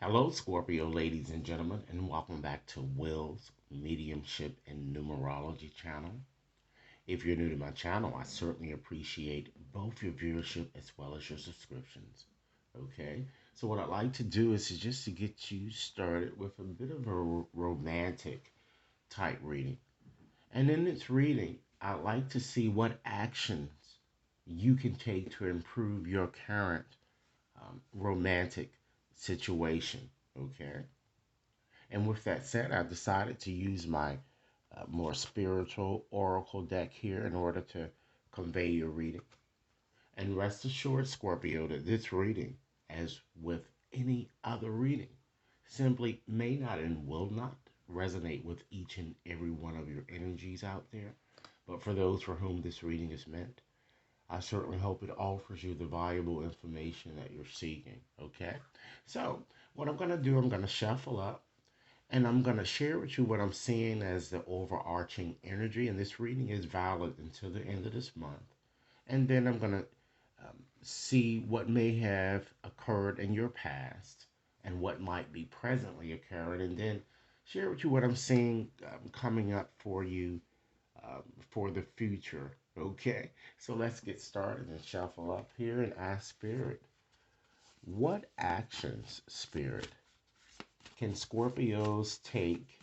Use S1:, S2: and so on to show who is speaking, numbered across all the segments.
S1: Hello, Scorpio, ladies and gentlemen, and welcome back to Will's Mediumship and Numerology channel. If you're new to my channel, I certainly appreciate both your viewership as well as your subscriptions. Okay, so what I'd like to do is just to get you started with a bit of a romantic type reading. And in this reading, I'd like to see what actions you can take to improve your current romantic situation. Okay. And with that said, I've decided to use my more spiritual oracle deck here in order to convey your reading. And rest assured, Scorpio, that this reading, as with any other reading, simply may not and will not resonate with each and every one of your energies out there. But for those for whom this reading is meant, I certainly hope it offers you the valuable information that you're seeking. Okay? So, what I'm going to do, I'm going to shuffle up and I'm going to share with you what I'm seeing as the overarching energy. And this reading is valid until the end of this month. And then I'm going to see what may have occurred in your past and what might be presently occurring. And then share with you what I'm seeing coming up for you for the future. Okay, so let's get started and shuffle up here and ask Spirit, what actions, Spirit, can Scorpios take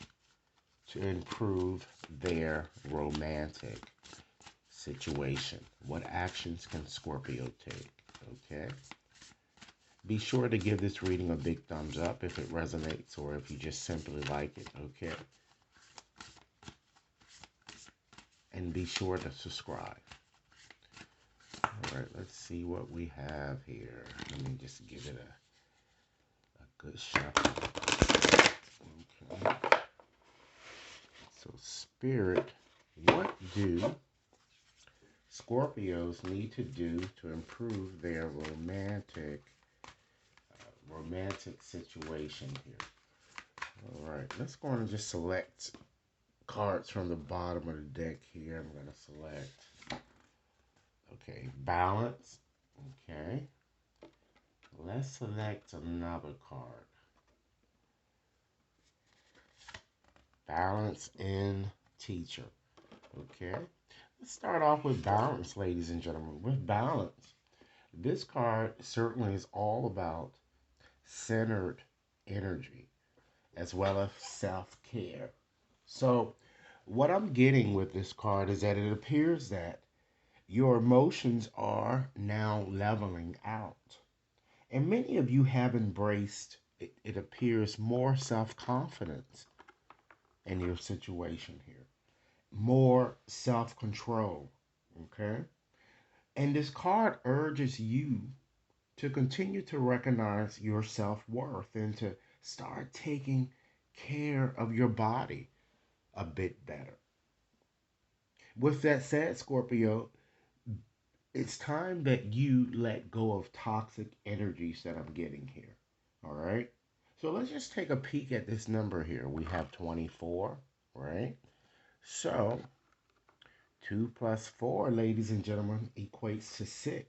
S1: to improve their romantic situation? What actions can Scorpio take? Okay. Be sure to give this reading a big thumbs up if it resonates or if you just simply like it. Okay. And be sure to subscribe. All right, let's see what we have here. Let me just give it a good shuffle. Okay. So, Spirit, what do Scorpios need to do to improve their romantic situation here? All right, let's go on and just select cards from the bottom of the deck here. I'm going to select, okay, balance. Okay. Let's select another card. Balance in teacher. Okay. Let's start off with balance, ladies and gentlemen. With balance, this card certainly is all about centered energy as well as self-care. So, what I'm getting with this card is that it appears that your emotions are now leveling out. And many of you have embraced, it appears, more self confidence in your situation here, more self control. Okay? And this card urges you to continue to recognize your self worth and to start taking care of your body a bit better. With that said, Scorpio, it's time that you let go of toxic energies that I'm getting here. All right. So let's just take a peek at this number here. We have 24, right? So 2 plus 4, ladies and gentlemen, equates to 6.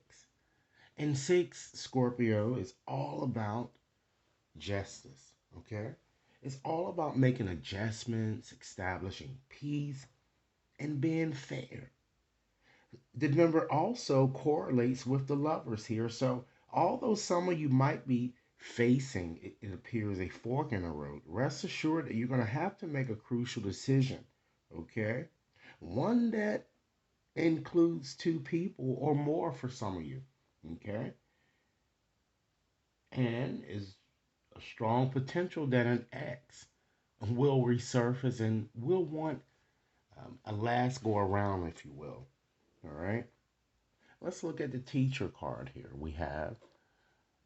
S1: And 6, Scorpio, is all about justice. Okay. It's all about making adjustments, establishing peace, and being fair. The number also correlates with the lovers here. So, although some of you might be facing, it appears, a fork in the road, rest assured that you're going to have to make a crucial decision, okay? One that includes two people or more for some of you, okay? And is a strong potential that an ex will resurface and will want a last go around, if you will, all right? Let's look at the teacher card here. We have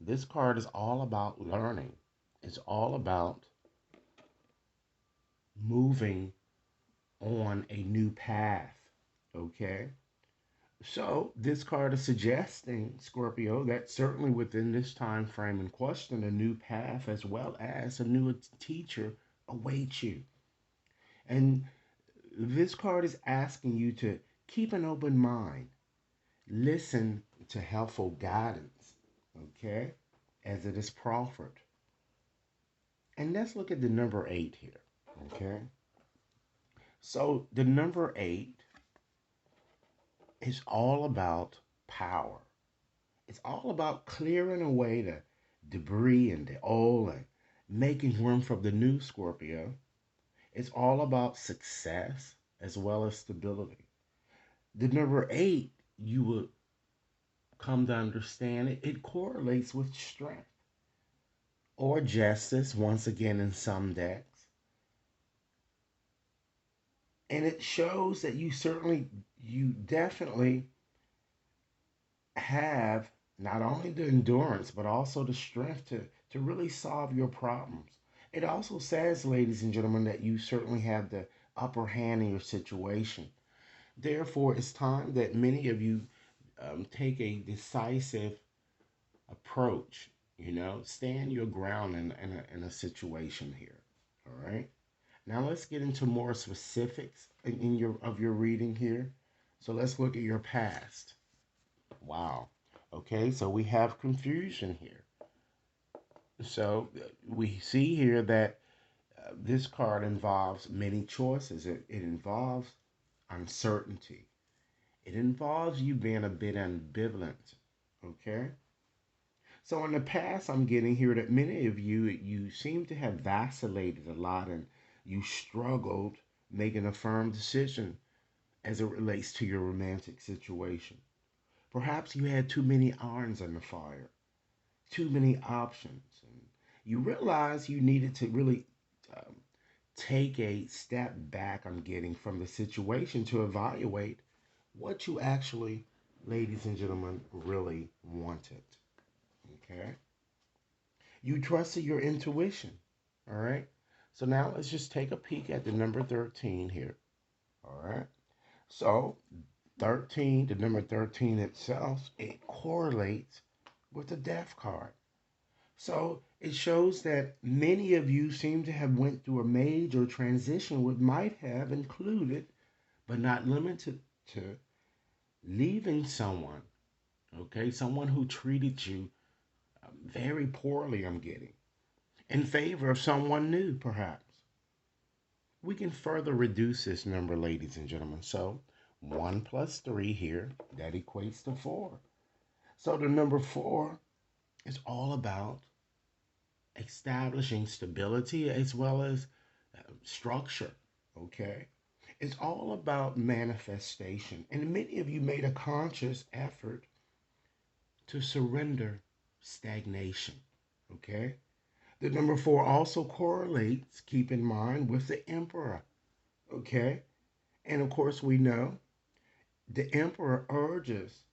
S1: this card is all about learning. It's all about moving on a new path. Okay? So, this card is suggesting, Scorpio, that certainly within this time frame in question, a new path as well as a new teacher awaits you. And this card is asking you to keep an open mind, listen to helpful guidance, okay, as it is proffered. And let's look at the number 8 here. Okay. So the number 8 is all about power. It's all about clearing away the debris and the old and making room for the new, Scorpio. It's all about success as well as stability. The number 8, you will come to understand it correlates with strength or justice, once again, in some decks. And it shows that you definitely have not only the endurance, but also the strength to really solve your problems. It also says, ladies and gentlemen, that you certainly have the upper hand in your situation. Therefore, it's time that many of you take a decisive approach. Stand your ground in a situation here. All right. Now let's get into more specifics in your reading here. So let's look at your past. Wow. Okay, so we have confusion here. So we see here that this card involves many choices. It involves uncertainty. It involves you being a bit ambivalent. Okay. So in the past, I'm getting here that many of you seem to have vacillated a lot and you struggled making a firm decision as it relates to your romantic situation. Perhaps you had too many irons in the fire, too many options, and you realized you needed to really um, take a step back, I'm getting, from the situation to evaluate what you actually, ladies and gentlemen, really wanted. Okay? You trusted your intuition. All right? So now let's just take a peek at the number 13 here. All right? So 13, the number 13 itself, it correlates with the death card. So it shows that many of you seem to have went through a major transition, which might have included, but not limited to, leaving someone, okay, someone who treated you very poorly, I'm getting, in favor of someone new, perhaps. We can further reduce this number, ladies and gentlemen. So 1 plus 3 here, that equates to 4. So the number 4 is all about establishing stability as well as structure. Okay. It's all about manifestation. And many of you made a conscious effort to surrender stagnation. Okay. The number 4 also correlates, keep in mind, with the emperor. Okay. And of course, we know the emperor urges,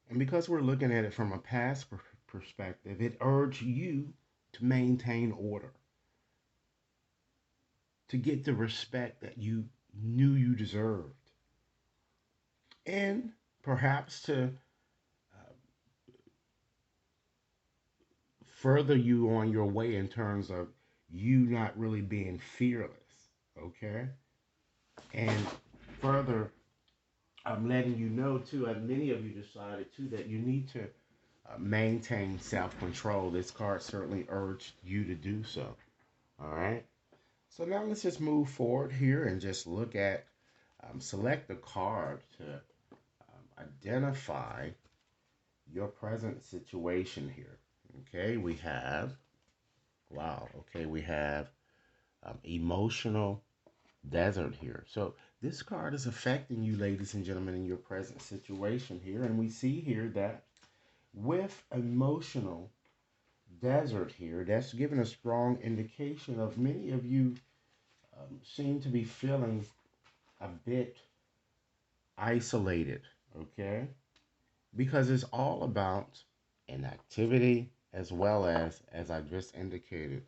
S1: and because we're looking at it from a past perspective, it urged you to maintain order, to get the respect that you knew you deserved, and perhaps to further you on your way in terms of you not really being fearless. Okay. And further, I'm letting you know too, and many of you decided too, that you need to maintain self control. This card certainly urged you to do so. All right. So now let's just move forward here and just look at, select a card to identify your present situation here. Okay, we have, wow, okay, we have emotional desert here. So this card is affecting you, ladies and gentlemen, in your present situation here. And we see here that with emotional desert here, that's given a strong indication of many of you seem to be feeling a bit isolated, okay? Because it's all about inactivity as well as I just indicated,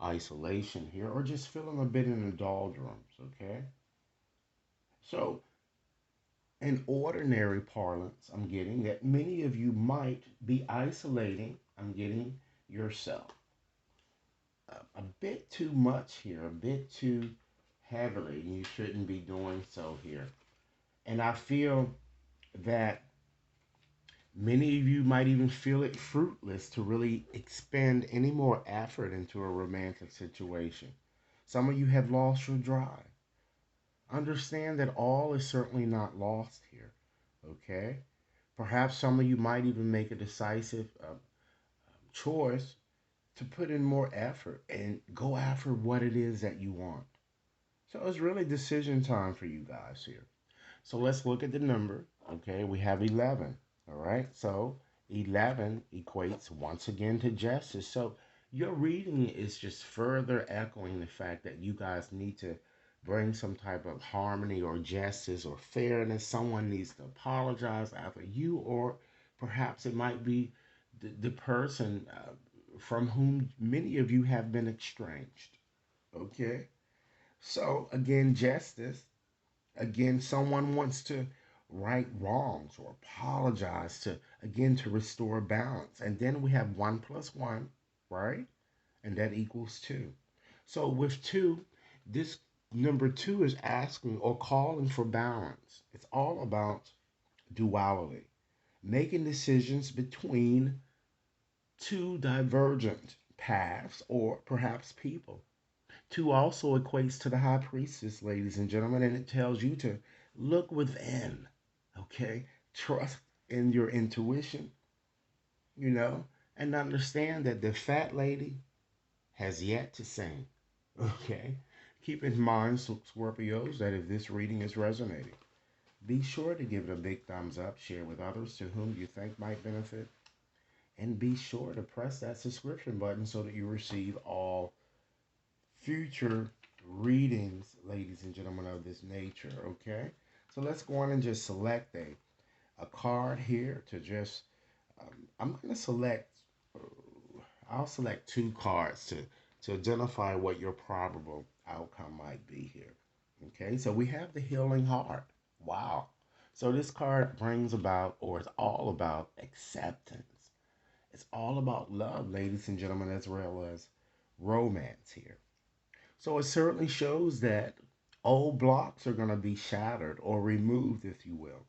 S1: isolation here, or just feeling a bit in the doldrums, okay? So, in ordinary parlance, I'm getting that many of you might be isolating, I'm getting, yourself. A bit too much here, a bit too heavily. You shouldn't be doing so here. And I feel that Many of you might even feel it fruitless to really expend any more effort into a romantic situation. Some of you have lost your drive. Understand that all is certainly not lost here, okay? Perhaps some of you might even make a decisive choice to put in more effort and go after what it is that you want. So it's really decision time for you guys here. So let's look at the number. Okay, we have 11. All right, so 11 equates once again to justice. So your reading is just further echoing the fact that you guys need to bring some type of harmony or justice or fairness. Someone needs to apologize either you or perhaps it might be the person from whom many of you have been estranged. Okay, so again, justice. Again, someone wants to right wrongs or apologize to, again, to restore balance. And then we have 1 plus 1, right? And that equals 2. So with 2, this number 2 is asking or calling for balance. It's all about duality, making decisions between two divergent paths or perhaps people. 2 also equates to the high priestess, ladies and gentlemen, and it tells you to look within, okay? Trust in your intuition, you know, and understand that the fat lady has yet to sing, okay? Keep in mind, Scorpios, that if this reading is resonating, be sure to give it a big thumbs up, share with others to whom you think might benefit, and be sure to press that subscription button so that you receive all future readings, ladies and gentlemen, of this nature, okay? So let's go on and just select a card here to just, I'm going to select, I'll select 2 cards to identify what your probable outcome might be here, okay? So we have the healing heart. Wow. So this card brings about, or it's all about acceptance. It's all about love, ladies and gentlemen, as well as romance here. So it certainly shows that old blocks are going to be shattered or removed, if you will.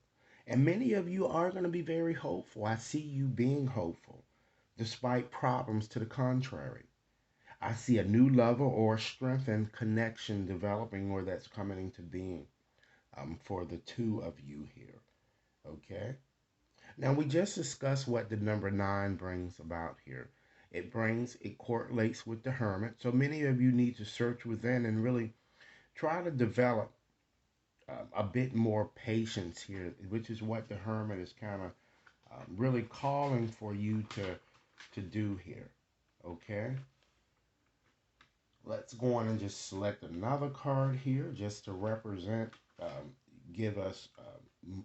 S1: And many of you are going to be very hopeful. I see you being hopeful, despite problems to the contrary. I see a new level or strengthened connection developing or that's coming into being for the 2 of you here. Okay? Now, we just discussed what the number 9 brings about here. It correlates with the hermit. So many of you need to search within and really try to develop a bit more patience here, which is what the hermit is kind of really calling for you to do here. Okay? Let's go on and just select another card here just to represent, give us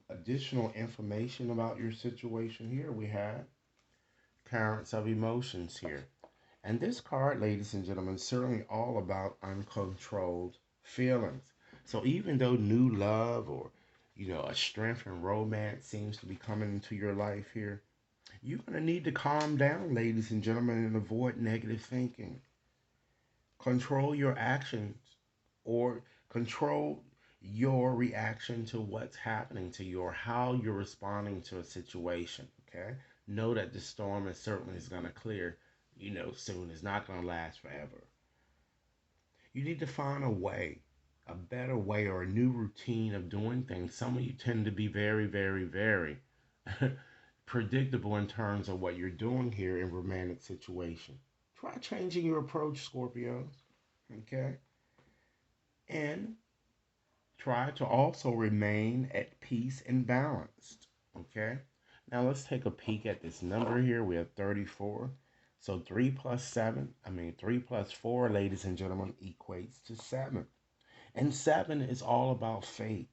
S1: additional information about your situation here. We have currents of emotions here. And this card, ladies and gentlemen, is certainly all about uncontrolled feelings. So even though new love or, a strength and romance seems to be coming into your life here, you're going to need to calm down, ladies and gentlemen, and avoid negative thinking. Control your actions or control your reaction to what's happening to you or how you're responding to a situation, okay? Know that the storm is going to clear, soon. It's not going to last forever. You need to find a way, a better way or a new routine of doing things. Some of you tend to be very, very, very predictable in terms of what you're doing here in romantic situation. Try changing your approach, Scorpios, okay? And try to also remain at peace and balanced, okay? Now let's take a peek at this number here. We have 34. So 3 plus 4, ladies and gentlemen, equates to 7. And 7 is all about faith.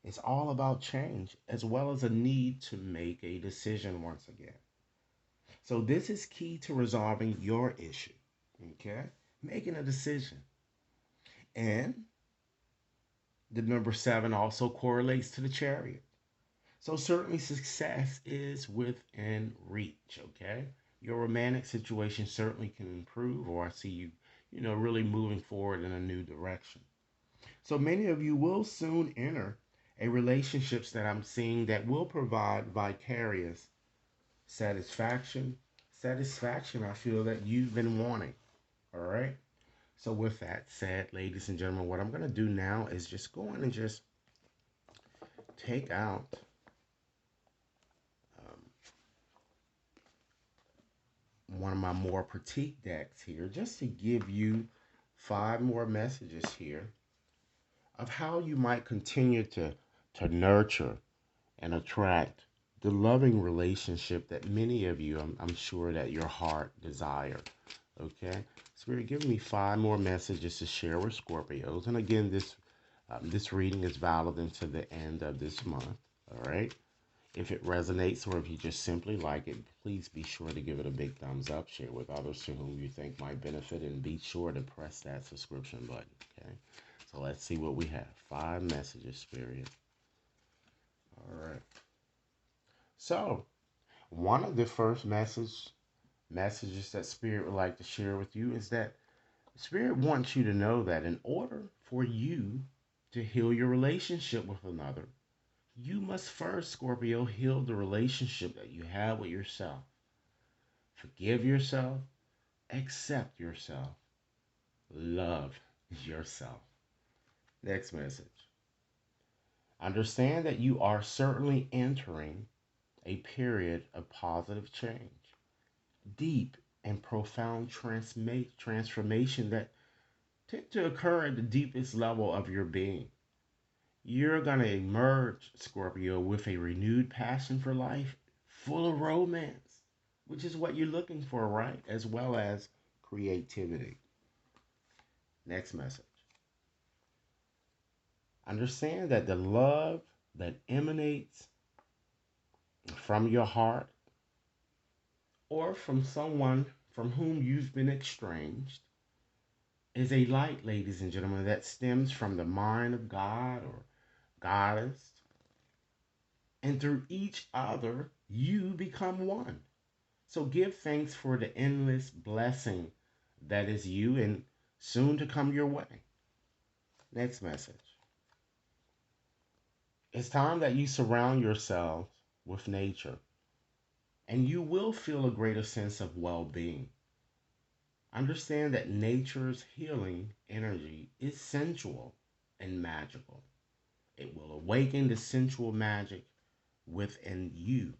S1: It's all about change, as well as a need to make a decision once again. So this is key to resolving your issue, okay? Making a decision. And the number 7 also correlates to the chariot. So certainly success is within reach, okay? Your romantic situation certainly can improve, or I see you, really moving forward in a new direction. So many of you will soon enter a relationships that I'm seeing that will provide vicarious satisfaction, satisfaction I feel that you've been wanting. All right. So with that said, ladies and gentlemen, what I'm going to do now is just go in and just take out um, one of my more petite decks here just to give you 5 more messages here of how you might continue to nurture and attract the loving relationship that many of you, I'm sure that your heart desire. Okay, Spirit, give me 5 more messages to share with Scorpios. And again, this reading is valid until the end of this month. All right. If it resonates or if you just simply like it, please be sure to give it a big thumbs up, share with others to whom you think might benefit, and be sure to press that subscription button. Okay. So let's see what we have. 5 messages, Spirit. All right. So one of the first messages that Spirit would like to share with you is that Spirit wants you to know that in order for you to heal your relationship with another, you must first, Scorpio, heal the relationship that you have with yourself. Forgive yourself, accept yourself, love yourself. Next message. Understand that you are certainly entering a period of positive change, deep and profound transformation that tend to occur at the deepest level of your being. You're going to emerge, Scorpio, with a renewed passion for life, full of romance, which is what you're looking for, right? As well as creativity. Next message. Understand that the love that emanates from your heart or from someone from whom you've been estranged is a light, ladies and gentlemen, that stems from the mind of God or goddess. And through each other, you become one. So give thanks for the endless blessing that is you and soon to come your way. Next message. It's time that you surround yourself with nature, and you will feel a greater sense of well being. Understand that nature's healing energy is sensual and magical. It will awaken the sensual magic within you.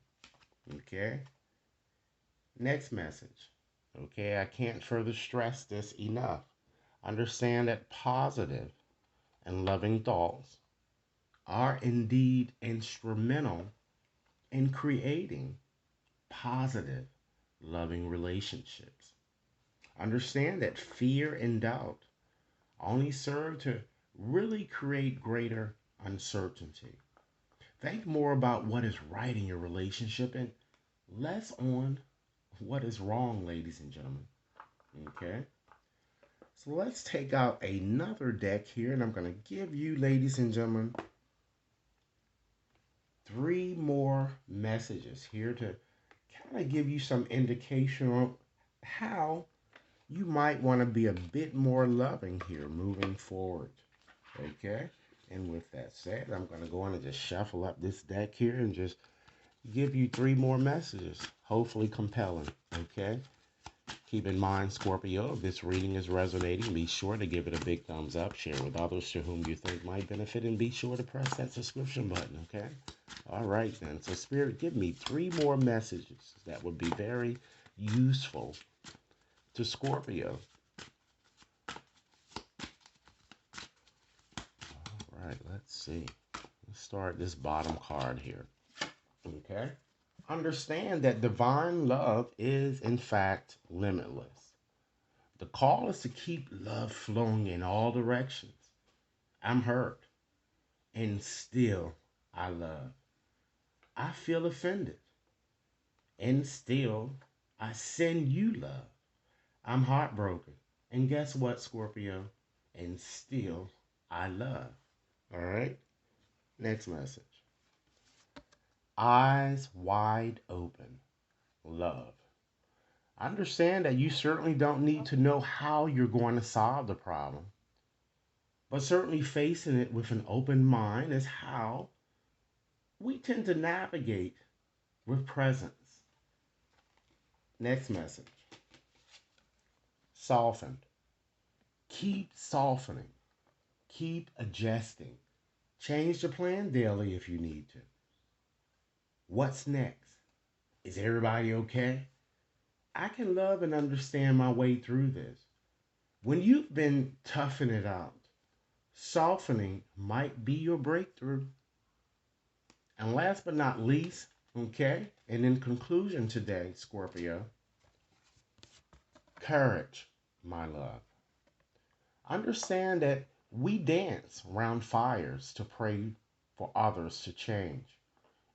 S1: Okay? Next message. Okay, I can't further stress this enough. Understand that positive and loving thoughts are indeed instrumental in creating positive, loving relationships. Understand that fear and doubt only serve to really create greater uncertainty. Think more about what is right in your relationship and less on what is wrong, ladies and gentlemen. Okay? So let's take out another deck here, and I'm going to give you, ladies and gentlemen, 3 more messages here to kind of give you some indication on how you might want to be a bit more loving here moving forward. Okay? And with that said, I'm going to go on and just shuffle up this deck here and just give you 3 more messages, hopefully compelling. Okay? Keep in mind, Scorpio, if this reading is resonating, be sure to give it a big thumbs up, share with others to whom you think might benefit, and be sure to press that subscription button, okay? All right, then. So, Spirit, give me 3 more messages that would be very useful to Scorpio. All right, let's see. Let's start this bottom card here, okay? Understand that divine love is, in fact, limitless. The call is to keep love flowing in all directions. I'm hurt, and still I love. I feel offended, and still I send you love. I'm heartbroken, and guess what, Scorpio? And still I love. All right? Next message. Eyes wide open. Love. Understand that you certainly don't need to know how you're going to solve the problem, but certainly facing it with an open mind is how we tend to navigate with presence. Next message. Softened. Keep softening. Keep adjusting. Change the plan daily if you need to. What's next? Is everybody okay? I can love and understand my way through this. When you've been toughing it out, softening might be your breakthrough. And last but not least, okay, and in conclusion today, Scorpio, courage, my love. Understand that we dance around fires to pray for others to change.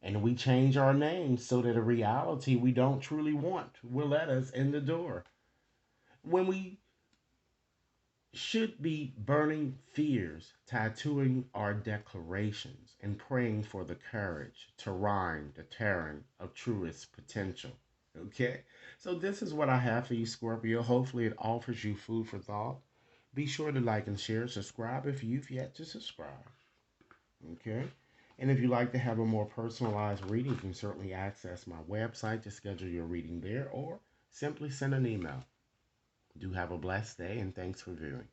S1: And we change our names so that a reality we don't truly want will let us in the door. When we should be burning fears, tattooing our declarations, and praying for the courage to rhyme the terrain of truest potential. Okay? So, this is what I have for you, Scorpio. Hopefully, it offers you food for thought. Be sure to like and share, subscribe if you've yet to subscribe. Okay? And if you'd like to have a more personalized reading, you can certainly access my website to schedule your reading there or simply send an email. Do have a blessed day and thanks for viewing.